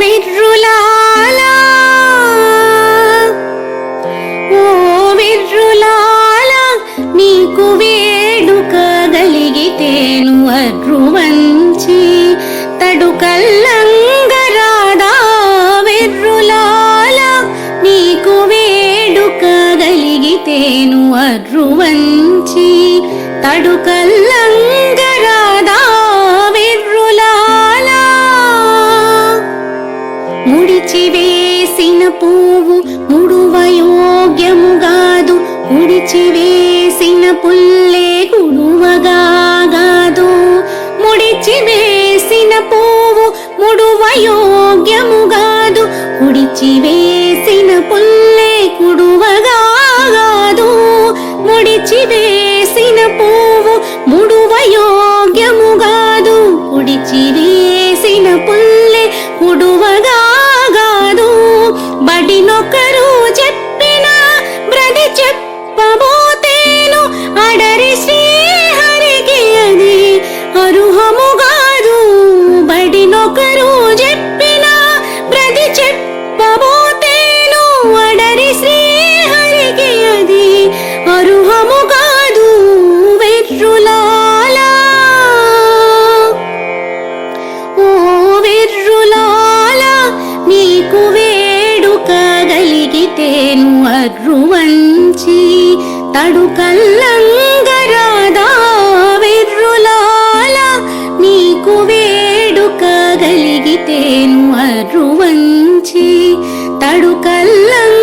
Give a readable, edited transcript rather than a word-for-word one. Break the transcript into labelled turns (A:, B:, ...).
A: విర్రులాలా ఓ విర్రులాలా నీకు వేడుక గలిగితేను అర్రువంచి తడుకల్లంగరాదా విర్రులాలా నీకు వేడుక గలిగితేను అర్రువంచి తడుకల్లంగరాదా విర్రులాలా ముడిచివేసిన పువ్వు ముడువయోగ్యముగాదు ముడిచివేసిన పుల్లే కుడువగాదు ముడిచివేసిన పువ్వు ముడువయోగ్యముగాదు ముడిచివేసిన పుల్లే కుడువగాదు ముడిచివేసిన పువ్వు ముడువయోగ్యముగాదు ముడిచివేసిన పుల్లే కుడువగాదు బడినొకరు చెప్పిన బ్రది చెప్పబోతేను అడరి శ్రీహరికి అది అరుహముగాదు బడినొకరు చెప్పిన బ్రది చెప్పబోతేను అడరి శ్రీహరికి అది అరుహముగాదు విర్రులాలా ఓ విర్రులాలా నీకు వేడుక గలిగితేను అర్రువంచి తడుకల్లంగరాదా విర్రులాలా నీకు వేడుక గలిగితేను అర్రువంచి తడుకల్లంగరాదా